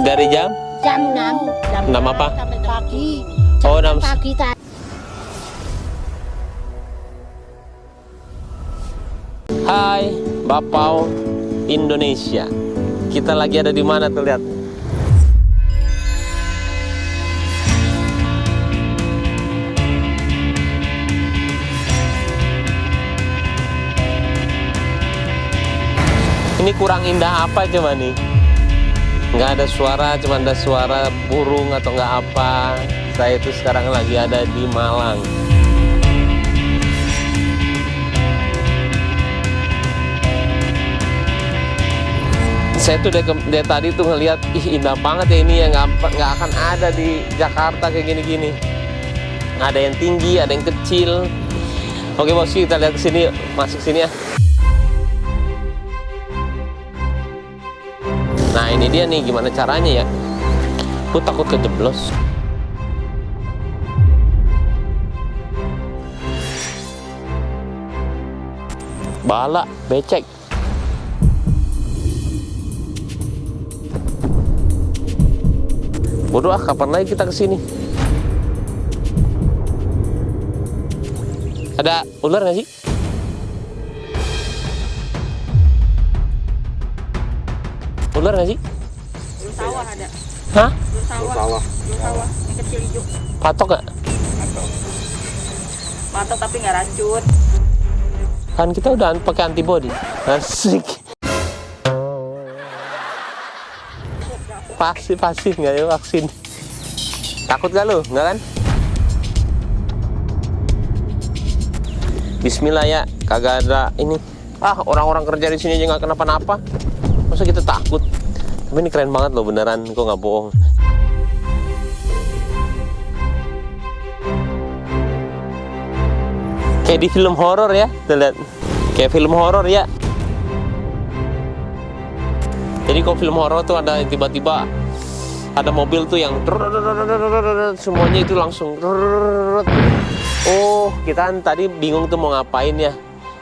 Dari jam? Jam 6. Jam 6 apa? Sampai pagi. Oh, Jam 6 pagi tadi. Hai, Bapau Indonesia. Kita lagi ada di mana tuh, lihat? Ini kurang indah apa coba nih? Nggak ada suara, cuma ada suara burung atau nggak apa. Saya itu sekarang lagi ada di Malang. Saya tuh dari tadi tuh ngelihat, ih indah banget ya ini, yang nggak akan ada di Jakarta kayak gini-gini. Ada yang tinggi, ada yang kecil. Oke bosku, kita lihat ke sini, masuk sini ya. Nah ini dia nih, gimana caranya ya? Aku takut kejeblos. Bala, becek. Bodoh ah, kapan lagi kita kesini? Ada ular nggak sih? Ular nggak sih? Ular sawah ada. Hah? Ular sawah. Ular sawah yang kecil hijau. Patok nggak? Matok tapi nggak racun. Kan kita udah pakai antibody. Asik. Pasti nggak ada vaksin. Takut gak lu? Nggak kan? Bismillah ya, kagak ada ini. Ah, orang-orang kerja di sini aja nggak kenapa-napa. Masa kita takut? Tapi ini keren banget loh, beneran. Kok nggak bohong. Kayak di film horor ya, tuh lihat. Kayak film horor ya. Jadi kalau film horor tuh ada tiba-tiba ada mobil tuh yang semuanya itu langsung. Oh, kita kan tadi bingung tuh mau ngapain ya.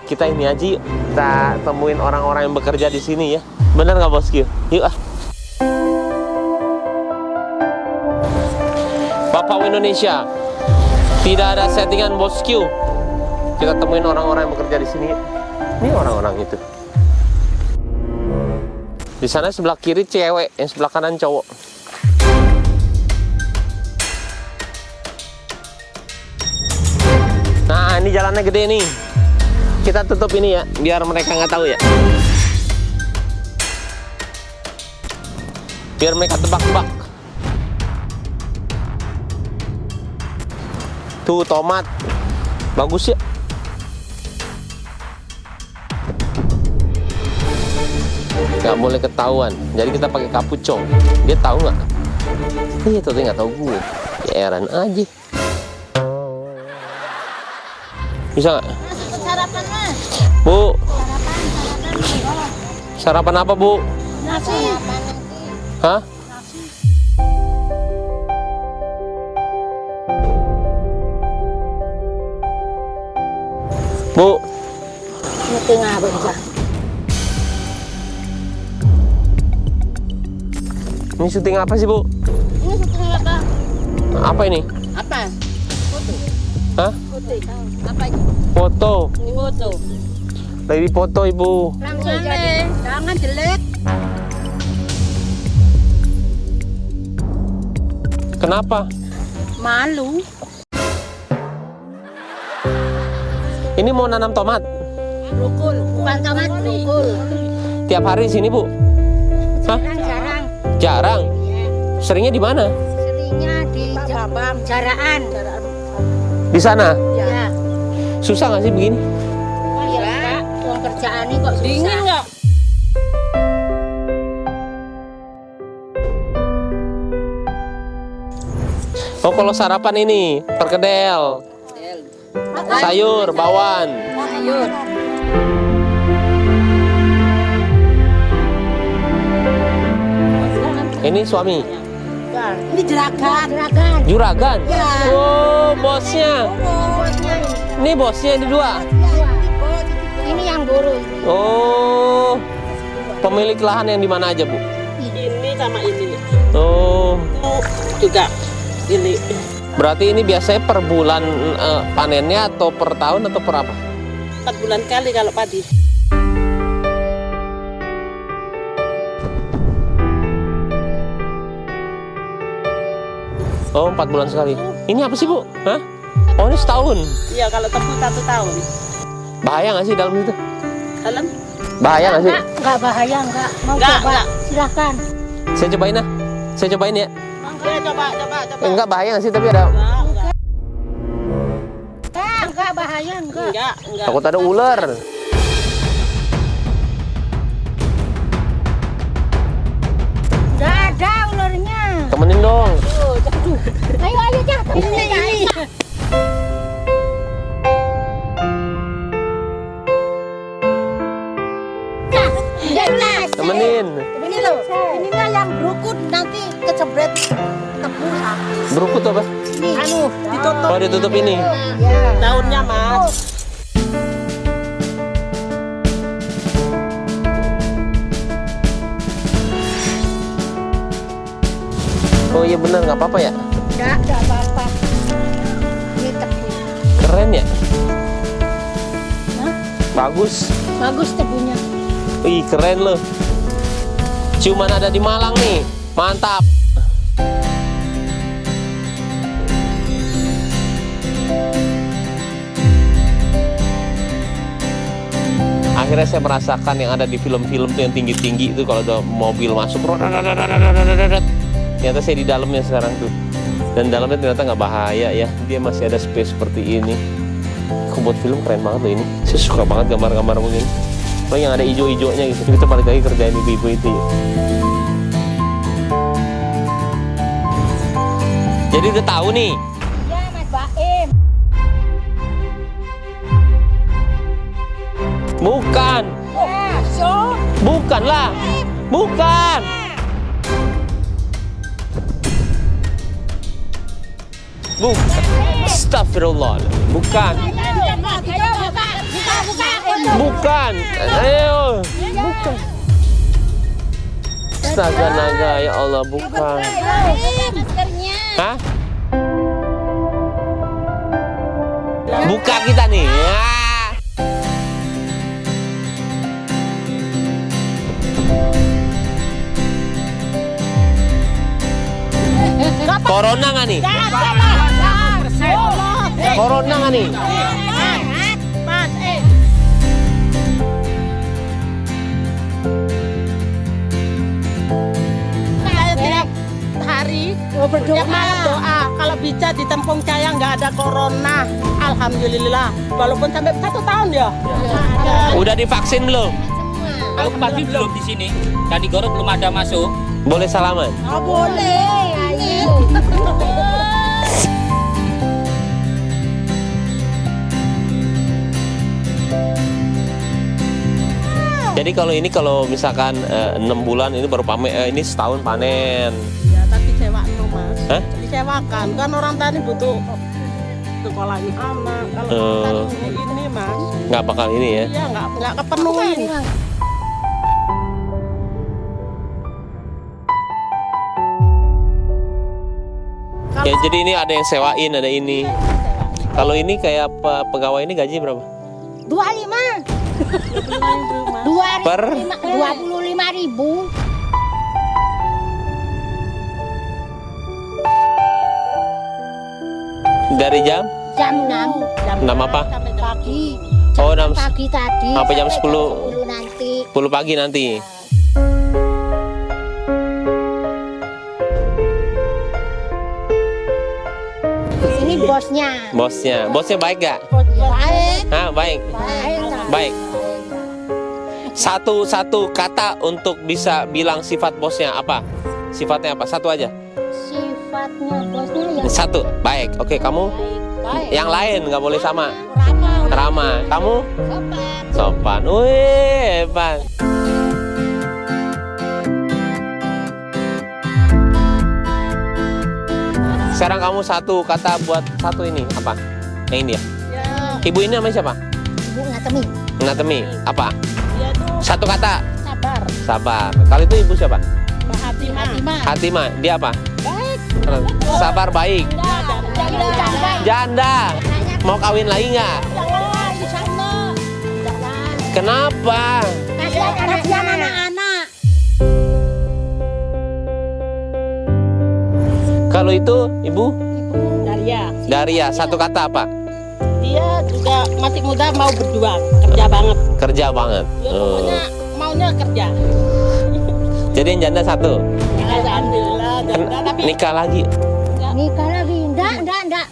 Kita ini aja yuk, kita temuin orang-orang yang bekerja di sini ya. Bener nggak bosku? Yuk ah. Bapau Indonesia, tidak ada settingan bosku. Kita temuin orang-orang yang bekerja di sini. Ini orang-orang itu. Di sana sebelah kiri cewek, yang sebelah kanan cowok. Nah, ini jalannya gede nih. Kita tutup ini ya, biar mereka nggak tahu ya. Biar mereka tebak-tebak. Tuh tomat, bagus ya. Nggak boleh ketahuan, jadi kita pakai kapucong. Dia tahu nggak? Iya, tuh dia nggak tahu gue. Ya heran aja. Bisa nggak? Sarapan mas. Bu, Sarapan. sarapan apa bu? Nasi. Hah? Bu, Ngerti nggak bisa? ini syuting apa sih bu? Ini syuting apa? Apa ini? Apa? Foto. Hah? Foto. Apa itu? Foto. Ini foto. Lagi foto ibu. Langsung jadi. Jangan jelek. Kenapa? Malu. Ini mau nanam tomat. Rukul. Bukan tomat, rukul. Tiap hari di sini bu? Hah? Jarang. Jarang. Ya. Seringnya di mana? Seringnya di Jaraan. Di sana. Ya. Susah nggak sih begini? Oh iya. Uang kerjaan ini kok susah. Dingin nggak? Oh kalau sarapan ini perkedel, sayur, bawang. Sayur. Ini suami. Ini juragan. Juragan. Juragan. Ya. Oh bosnya. Bosnya ini. Ini bosnya ini dua. Ini yang buru. Oh, pemilik lahan yang di mana aja bu? Ini sama ini. Oh, Itu juga ini. berarti ini biasanya per bulan panennya atau per tahun atau per apa? 4 bulan kali kalau padi. Oh, 4 bulan sekali. Ini apa sih, Bu? Hah? Oh, ini setahun. Iya, kalau tebu 1 tahun. Bahaya nggak sih dalam itu? Dalam? Bahaya nggak sih? Enggak bahaya, enggak. Mau Enggak, coba? enggak. Silakan. Saya cobain ya. Saya cobain ya. Ya, coba. Enggak bahaya nggak sih, tapi ada Enggak. Enggak bahaya, enggak. Enggak. takut ada ular. Enggak ada ularnya. Temenin dong. Ayo, Cak. Ini. Jelas. Temenin. Ini loh. Inilah yang berukut nanti kecebret tebu. Berukut apa? Anu, ditutup. Oh, ditutup ini. Ya. Daunnya, Mas. Oh iya benar, nggak apa-apa ya. Enggak apa-apa. Ini tebu. Keren ya. Hah? Bagus. Bagus tebunya. Ih, keren loh. Cuman ada di Malang nih. Mantap. Akhirnya saya merasakan yang ada di film-film tuh yang tinggi-tinggi itu kalau ada mobil masuk. Ternyata saya di dalamnya sekarang tuh. Dan dalamnya ternyata nggak bahaya ya. Dia masih ada space seperti ini. Buat film keren banget loh ini. Saya suka banget gambar-gambar begini. Oh, yang ada hijau-hijaunya gitu. Kita balik lagi kerjain ibu-ibu itu ya. Jadi udah tahu nih. Ya, Mas Baim. Bukan. Ya, so. Bukan lah. Bukan. Bukan. Astagfirullah. Bukan. Bukan. Ayo. Bukan. Astaga naga ya Allah, bukan. Maskernya. Hah? Buka kita nih. Ya. Corona nggak nih? Corona nggak nih? Mas, saya tiap hari tiap malam doa kalau bisa di Tempung Jaya nggak ada corona, alhamdulillah. Walaupun sampai 1 tahun ya. Udah divaksin belum? Kalau pagi belum di sini, Kanigoro belum ada masuk. Boleh salaman? Oh, boleh. Ayo. Jadi kalau misalkan 6 bulan ini baru panen, ini setahun panen. Ya, tapi sewaan Mas. Hah? Disewakan kan orang tani butuh sekolahin anak. Kalau tani ini Mas, Nggak bakal ini ya. iya nggak kepenuhin. Ya jadi ini ada yang sewain, ada ini. Kalau ini kayak pegawai ini gaji berapa? 25. Per? 25.000. Dari jam? Jam 6 6 apa? pagi. Oh, jam Pagi tadi. sampai jam 10. 10 nanti. 10 pagi nanti. Ini bosnya. Bosnya baik gak? Baik. Hah, baik. Baik. Satu kata untuk bisa bilang sifat bosnya apa? Sifatnya apa? Satu aja. Sifatnya bosnya yang Satu. Baik. Oke, kamu? baik. Yang lain nggak boleh sama. Ramah. Ramah. Kamu? Sopan. Sopan. Wih, hebat. Sekarang kamu satu kata buat satu ini apa? Yang ini ya? Ya, Ibu ini namanya siapa? Ibu Ngatemi. Ngatemi. Apa? dia tuh Satu kata. Sabar. Sabar. Kalau itu ibu siapa? Mbak Hatimah. Hatimah. Dia apa? Baik. Sabar baik. Janda. Mau kawin lagi nggak? Jangan, insyaallah. Jangan. Kenapa? Kasihan anak-anak. Kalau itu ibu Daria. Daria, satu kata apa? Dia juga masih muda, mau berjuang, kerja banget. Kerja banget. Ya, Oh. pokoknya maunya kerja. Jadi yang janda satu. Alhamdulillah, janda, tapi Nikah lagi. Nikah lagi. Enggak.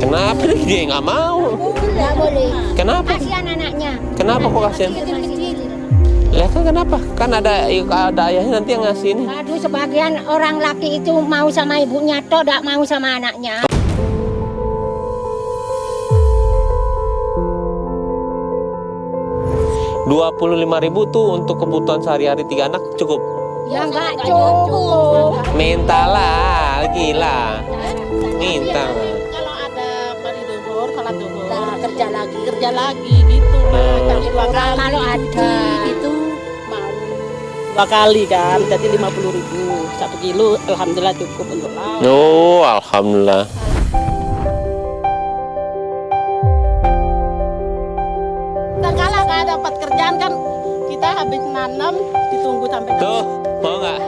Kenapa dia nggak mau? Enggak boleh. Kenapa? Kasihan anaknya. Kenapa kok kasihan? Kecil-kecil. Lah kan kenapa? Kan ada ayahnya nanti yang ngasih ini. Aduh, sebagian orang laki itu mau sama ibunya, toh enggak mau sama anaknya. Rp25.000 tuh untuk kebutuhan sehari-hari 3 anak cukup. Ya enggak cukup. Minta lah, gila. Minta. kalau ada bari duhur, salat duhur, Nah, kerja lagi. kerja lagi gitu. Tapi dua kali. Kalau ada itu mau 2 kali kan, jadi 50.000 1 kilo, alhamdulillah cukup untuk lauk. Oh, alhamdulillah. Dan kalau nggak dapat kerjaan kan, kita habis nanam ditunggu sampai Tuh, mau nggak?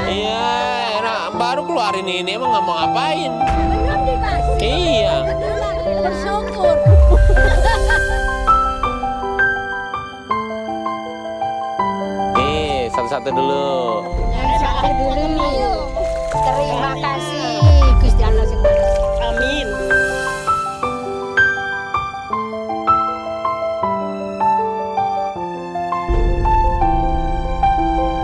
Iya, enak. Baru keluarin ini emang nggak mau ngapain? belum dikasih. Iya. Bersyukur. Nih, satu-satu dulu. Sampai dulu nih. Terima kasih Gusti Allah semua. Amin.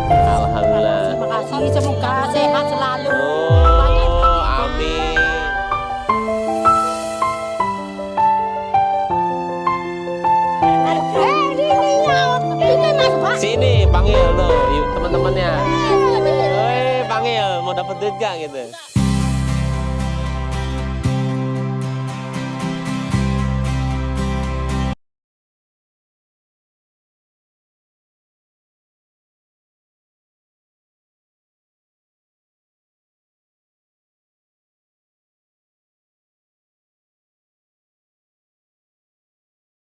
Alhamdulillah. Terima kasih, semoga sehat selalu. Oh, amin. Ini Mas Pak. Sini, panggil tuh, yuk teman-temannya. Woi, panggil, mau dapat duit gak gitu?